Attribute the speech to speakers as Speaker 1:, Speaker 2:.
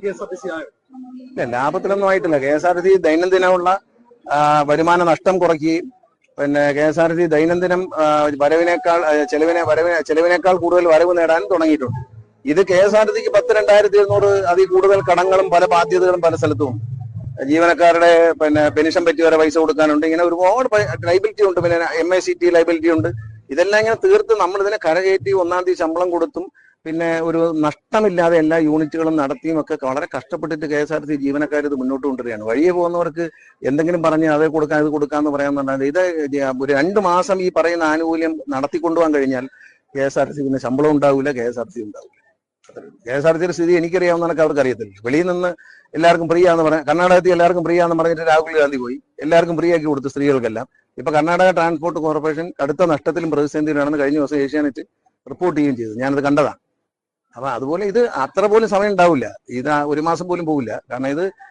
Speaker 1: ഇല്ല, ലാഭത്തിലൊന്നും ആയിട്ടില്ല. KSRTC ദൈനംദിനമുള്ള വരുമാന നഷ്ടം കുറയ്ക്കുകയും പിന്നെ KSRTC ദൈനംദിനം വരവിനേക്കാൾ ചെലവിനേക്കാൾ കൂടുതൽ വരവ് നേടാനും തുടങ്ങിയിട്ടുണ്ട്. ഇത് KSRTCക്ക് 10,2,200 അതിൽ കൂടുതൽ കടങ്ങളും പല ബാധ്യതകളും പല സ്ഥലത്തും. ജീവനക്കാരുടെ പെൻഷൻ പറ്റി വരെ പൈസ കൊടുക്കാനുണ്ട്. ഇങ്ങനെ ഒരുപാട് ലൈബിലിറ്റി ഉണ്ട്. പിന്നെ MACT ലൈബിലിറ്റി ഉണ്ട്. ഇതെല്ലാം ഇങ്ങനെ തീർത്ത് നമ്മൾ ഇതിനെ കരകയറ്റി 1-ാം തീയതി ശമ്പളം കൊടുത്തും പിന്നെ ഒരു നഷ്ടമില്ലാതെ എല്ലാ യൂണിറ്റുകളും നടത്തിയും ഒക്കെ വളരെ കഷ്ടപ്പെട്ടിട്ട് KSRTC ജീവനക്കാർ ഇത് മുന്നോട്ട് കൊണ്ടുവരികയാണ്. വഴിയെ പോകുന്നവർക്ക് എന്തെങ്കിലും പറഞ്ഞ് അത് കൊടുക്കാം ഇത് കൊടുക്കാന്ന് പറയാമെന്നുണ്ടായത് ഇത് ഒരു 2 മാസം ഈ പറയുന്ന ആനുകൂല്യം നടത്തിക്കൊണ്ടുപോകാൻ കഴിഞ്ഞാൽ KSRTC പിന്നെ ശമ്പളം ഉണ്ടാവില്ല, KSRTC ഉണ്ടാവില്ല. KSRTCയുടെ സ്ഥിതി എനിക്കറിയാവുന്നതൊക്കെ അവർക്ക് അറിയത്തില്ല. വെളിയിൽ നിന്ന് എല്ലാവർക്കും ഫ്രീ ആണെന്ന് പറയാം. കർണാടകത്തിൽ എല്ലാവർക്കും ഫ്രീ ആണെന്ന് പറഞ്ഞിട്ട് രാഹുൽ ഗാന്ധി പോയി എല്ലാവർക്കും ഫ്രീ ആക്കി കൊടുത്തു സ്ത്രീകൾക്കെല്ലാം. ഇപ്പൊ കർണാടക ട്രാൻസ്പോർട്ട് കോർപ്പറേഷൻ കടുത്ത നഷ്ടത്തിലും പ്രതിസന്ധിയിലാണെന്ന് കഴിഞ്ഞ ദിവസം ഏഷ്യാനെറ്റ് റിപ്പോർട്ട് ചെയ്യുകയും ചെയ്തു. ഞാനത് കണ്ടതാണ്. അപ്പൊ അതുപോലെ ഇത് അത്ര പോലും സമയം ഉണ്ടാവില്ല. ഇത് 1 മാസം പോലും പോകില്ല. കാരണം ഇത്